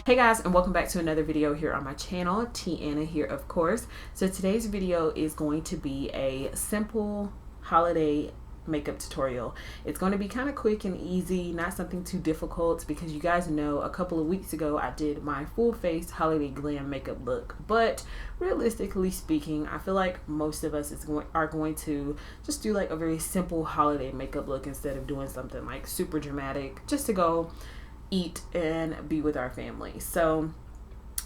Hey guys, and welcome back to another video here on my channel. Tiana here, of course. So today's video is going to be a simple holiday makeup tutorial. It's going to be kind of quick and easy, not something too difficult, because you guys know a couple of weeks ago I did my full face holiday glam makeup look. But realistically speaking, I feel like most of us are going to just do like a very simple holiday makeup look instead of doing something like super dramatic just to go eat and be with our family. So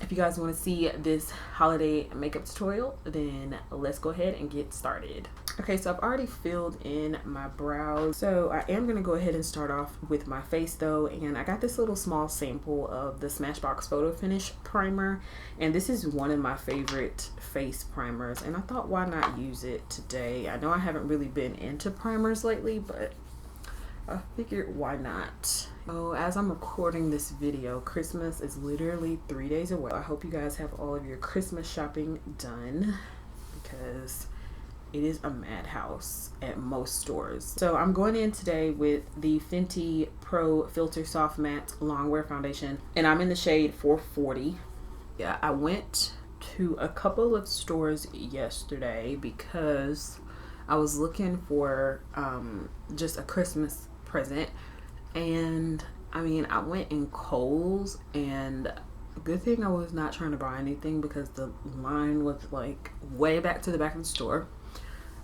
if you guys want to see this holiday makeup tutorial, then let's go ahead and get started. Okay, so I've already filled in my brows, so I am going to go ahead and start off with my face though, and I got this little small sample of the Smashbox Photo Finish primer, and this is one of my favorite face primers, and I thought why not use it today. I know I haven't really been into primers lately, but I figured why not. Oh, as I'm recording this video, Christmas is literally 3 days away. I hope you guys have all of your Christmas shopping done, because it is a madhouse at most stores. So I'm going in today with the Fenty Pro Filt'r Soft Matte Longwear Foundation, and I'm in the shade 440. Yeah, I went to a couple of stores yesterday because I was looking for just a Christmas present, and I mean, I went in Kohl's, and good thing I was not trying to buy anything because the line was like way back to the back of the store.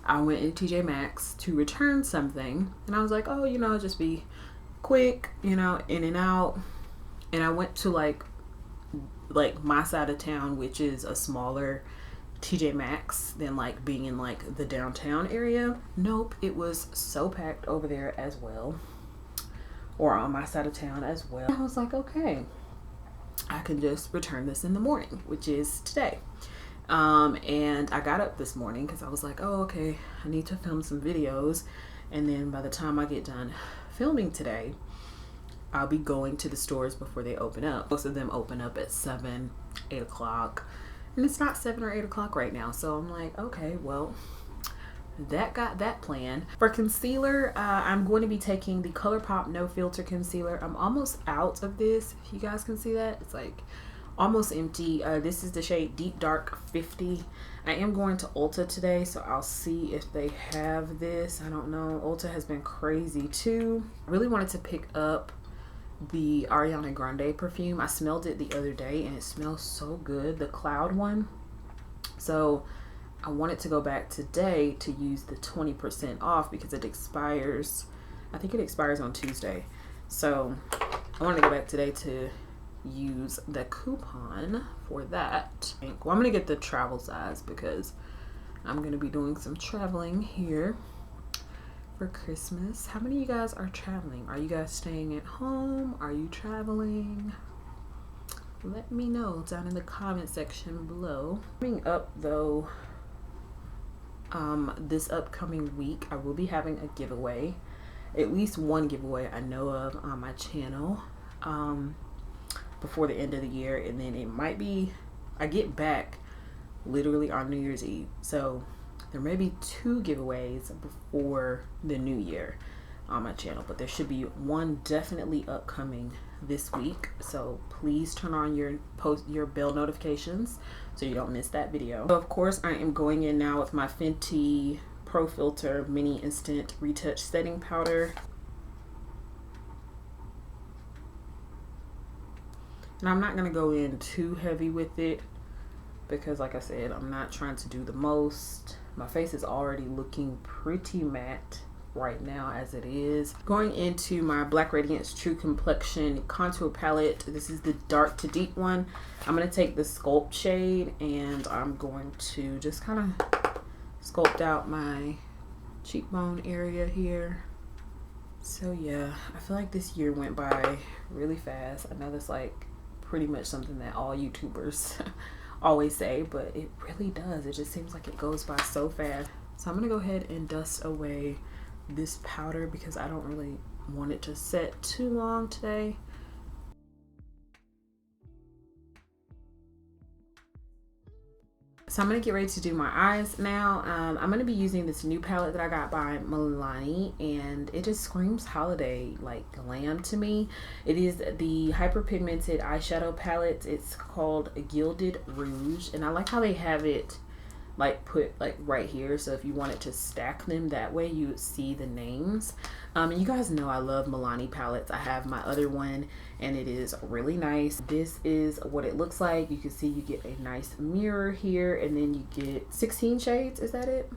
I went in TJ Maxx to return something, and I was like, oh, you know, just be quick, you know, in and out. And I went to like my side of town, which is a smaller TJ Maxx than like being in like the downtown area. Nope, it was so packed over there as well, or on my side of town as well. I was like, okay, I can just return this in the morning, which is today. And I got up this morning because I was like, oh, okay, I need to film some videos, and then by the time I get done filming today, I'll be going to the stores before they open up. Most of them open up at 7, 8 o'clock. And it's not 7 or 8 o'clock right now, so I'm like, okay, well, that got that plan. For concealer, I'm going to be taking the ColourPop No Filter Concealer. I'm almost out of this, if you guys can see that. It's like almost empty. This is the shade Deep Dark 50. I am going to Ulta today, so I'll see if they have this. I don't know. Ulta has been crazy too. I really wanted to pick up the Ariana Grande perfume. I smelled it the other day and it smells so good, the cloud one. So I wanted to go back today to use the 20% off because it expires, I think it expires on Tuesday. So I wanted to go back today to use the coupon for that. Well, I'm gonna get the travel size because I'm gonna be doing some traveling here for Christmas. How many of you guys are traveling? Are you guys staying at home? Are you traveling? Let me know down in the comment section below. Coming up though, this upcoming week, I will be having a giveaway. At least one giveaway I know of on my channel before the end of the year, and then it might be, I get back literally on New Year's Eve. So there may be 2 giveaways before the new year on my channel, but there should be one definitely upcoming this week. So please turn on your bell notifications so you don't miss that video. So of course, I am going in now with my Fenty Pro Filter Mini Instant Retouch Setting Powder. And I'm not gonna go in too heavy with it because, like I said, I'm not trying to do the most. My face is already looking pretty matte right now as it is. Going into my Black Radiance True Complexion contour palette. This is the dark to deep one. I'm going to take the Sculpt shade and I'm going to just kind of sculpt out my cheekbone area here. So yeah, I feel like this year went by really fast. I know that's like pretty much something that all YouTubers always say, but it really does. It just seems like it goes by so fast. So I'm gonna go ahead and dust away this powder because I don't really want it to set too long today. So I'm going to get ready to do my eyes now. I'm going to be using this new palette that I got by Milani, and it just screams holiday, like glam to me. It is the hyperpigmented eyeshadow palette. It's called Gilded Rouge, and I like how they have it like put like right here, so if you wanted to stack them that way you would see the names. And you guys know I love Milani palettes. I have my other one and it is really nice. This is what it looks like. You can see you get a nice mirror here, and then you get 16 shades. Is that it?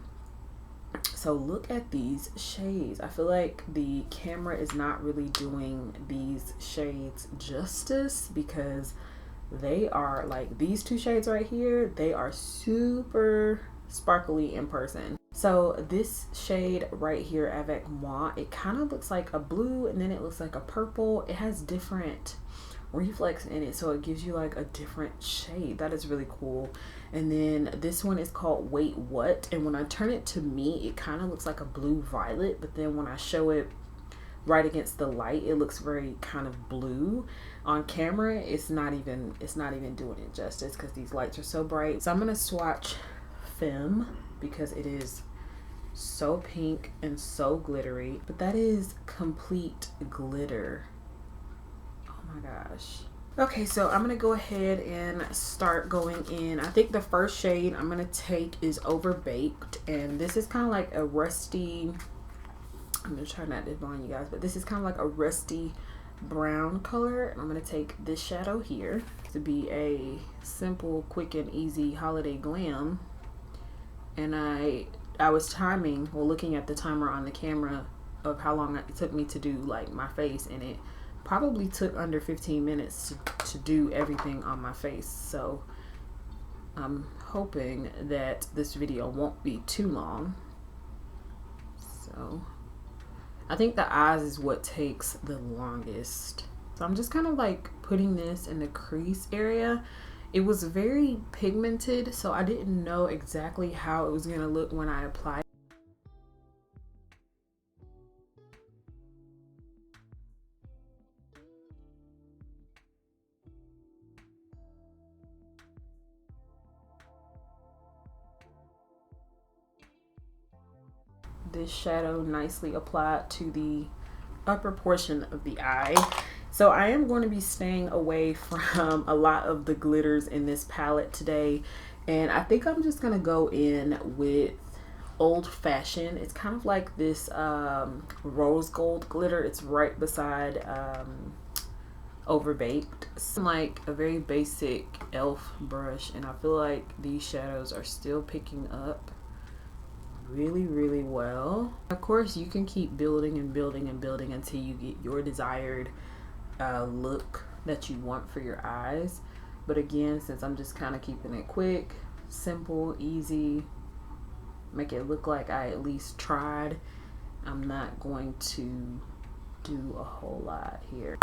So look at these shades. I feel like the camera is not really doing these shades justice, because they are like, these two shades right here, they are super sparkly in person. So this shade right here, Avec Moi, it kind of looks like a blue, and then it looks like a purple. It has different reflex in it, so it gives you like a different shade. That is really cool. And then this one is called Wait What, and when I turn it to me, it kind of looks like a blue violet, but then when I show it right against the light, it looks very kind of blue. On camera, it's not even doing it justice because these lights are so bright. So I'm gonna swatch Femme because it is so pink and so glittery, but that is complete glitter. Oh my gosh. Okay, so I'm gonna go ahead and start going in. I think the first shade I'm gonna take is Overbaked, and this is kind of like a rusty, I'm gonna try not to blind you guys, but this is kind of like a rusty brown color. And I'm gonna take this shadow here to be a simple, quick and easy holiday glam. And I was timing, well, looking at the timer on the camera of how long it took me to do like my face, and it probably took under 15 minutes to do everything on my face. So I'm hoping that this video won't be too long. So I think the eyes is what takes the longest. So I'm just kind of like putting this in the crease area. It was very pigmented, so I didn't know exactly how it was gonna look when I applied. This shadow nicely applied to the upper portion of the eye. So I am going to be staying away from a lot of the glitters in this palette today, and I think I'm just gonna go in with Old Fashioned. It's kind of like this rose gold glitter. It's right beside Overbaked. It's like a very basic elf brush, and I feel like these shadows are still picking up really well. Of course, you can keep building and building and building until you get your desired look that you want for your eyes. But again, since I'm just kind of keeping it quick, simple, easy, make it look like I at least tried, I'm not going to do a whole lot here.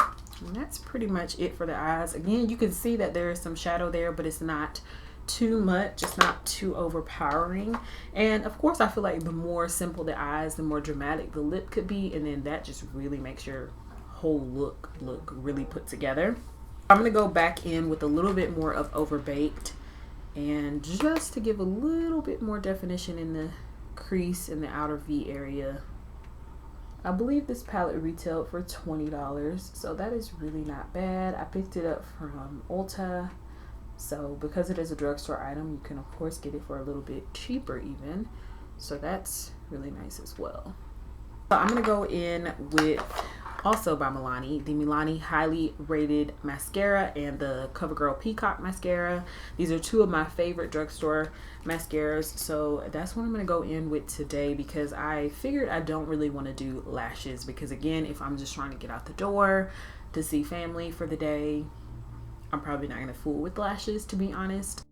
And that's pretty much it for the eyes. Again, you can see that there is some shadow there, but it's not too much, it's not too overpowering. And of course, I feel like the more simple the eyes, the more dramatic the lip could be, and then that just really makes your whole look really put together. I'm gonna go back in with a little bit more of Overbaked, and just to give a little bit more definition in the crease in the outer V area. I believe this palette retailed for $20, so that is really not bad. I picked it up from Ulta. So because it is a drugstore item, you can of course get it for a little bit cheaper even. So that's really nice as well. So I'm gonna go in with, also by Milani, the Milani highly rated mascara and the CoverGirl Peacock mascara. These are two of my favorite drugstore mascaras. So that's what I'm gonna go in with today, because I figured I don't really want to do lashes, because again, if I'm just trying to get out the door to see family for the day, I'm probably not gonna fool with lashes, to be honest.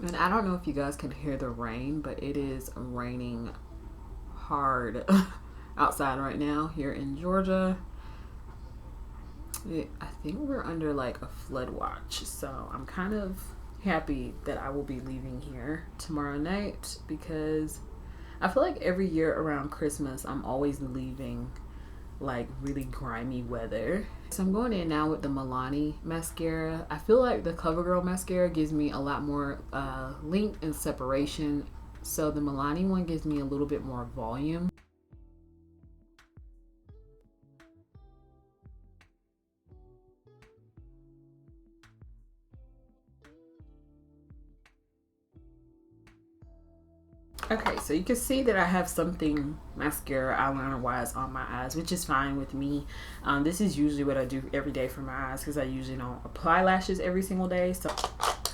And I don't know if you guys can hear the rain, but it is raining hard outside right now here in Georgia. I think we're under like a flood watch, so I'm kind of happy that I will be leaving here tomorrow night, because I feel like every year around Christmas I'm always leaving like really grimy weather. So I'm going in now with the Milani mascara. I feel like the CoverGirl mascara gives me a lot more length and separation, so the Milani one gives me a little bit more volume. Okay, so you can see that I have something mascara eyeliner wise on my eyes, which is fine with me. This is usually what I do every day for my eyes, because I usually don't apply lashes every single day. So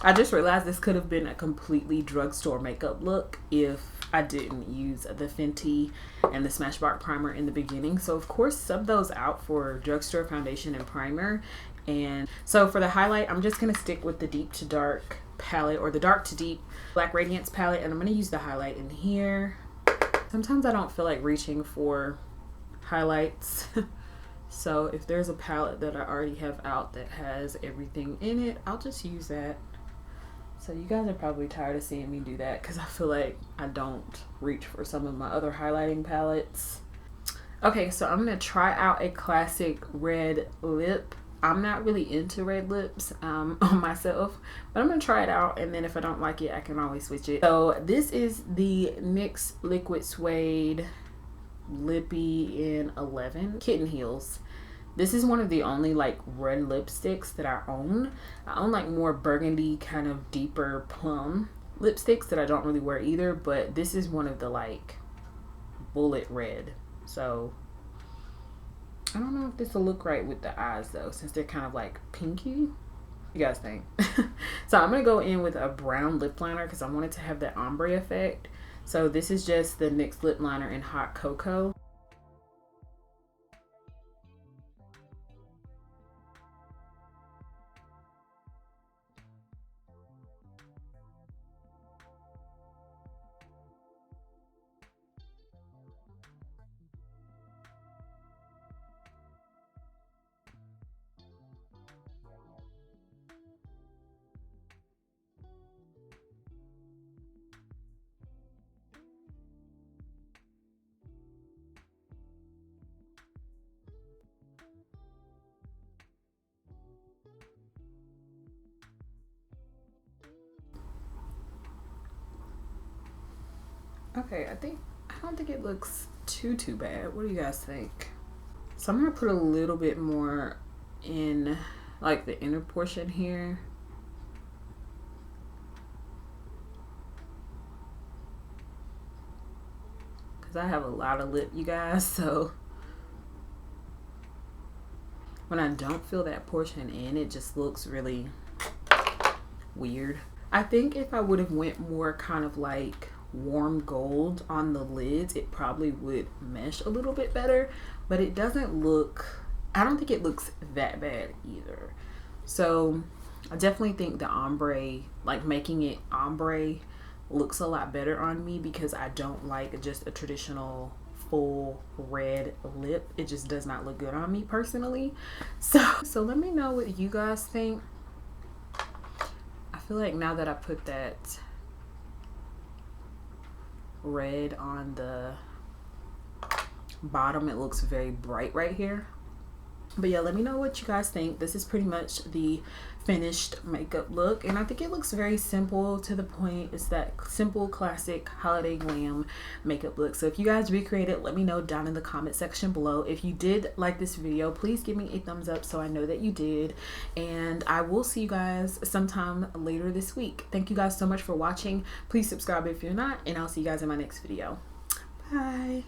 I just realized this could have been a completely drugstore makeup look if I didn't use the Fenty and the Smashbox Primer in the beginning. So of course sub those out for drugstore foundation and primer. And so for the highlight, I'm just going to stick with the deep to dark palette, or the dark to deep black Radiance palette, and I'm going to use the highlight in here. Sometimes I don't feel like reaching for highlights so if there's a palette that I already have out that has everything in it, I'll just use that. So you guys are probably tired of seeing me do that, because I feel like I don't reach for some of my other highlighting palettes. Okay, so I'm going to try out a classic red lip. I'm not really into red lips on myself, but I'm going to try it out, and then if I don't like it, I can always switch it. So this is the NYX Liquid Suede Lippy in 11 Kitten Heels. This is one of the only like red lipsticks that I own. I own like more burgundy, kind of deeper plum lipsticks that I don't really wear either, but this is one of the like bullet red. So I don't know if this will look right with the eyes though, since they're kind of like pinky. You guys think? So I'm gonna go in with a brown lip liner because I want it to have that ombre effect. So this is just the NYX lip liner in Hot Cocoa. Okay, I don't think it looks too bad. What do you guys think? So I'm gonna put a little bit more in like the inner portion here. Cause I have a lot of lip, you guys, so when I don't fill that portion in, it just looks really weird. I think if I would have went more kind of like warm gold on the lids, it probably would mesh a little bit better, but it doesn't look, I don't think it looks that bad either. So I definitely think the ombre, like making it ombre, looks a lot better on me, because I don't like just a traditional full red lip. It just does not look good on me personally. So let me know what you guys think. I feel like now that I put that red on the bottom, it looks very bright right here. But yeah, let me know what you guys think. This is pretty much the finished makeup look, and I think it looks very simple, to the point. It's that simple classic holiday glam makeup look. So if you guys recreate it, let me know down in the comment section below. If you did like this video, please give me a thumbs up so I know that you did, and I will see you guys sometime later this week. Thank you guys so much for watching. Please subscribe if you're not, and I'll see you guys in my next video. Bye.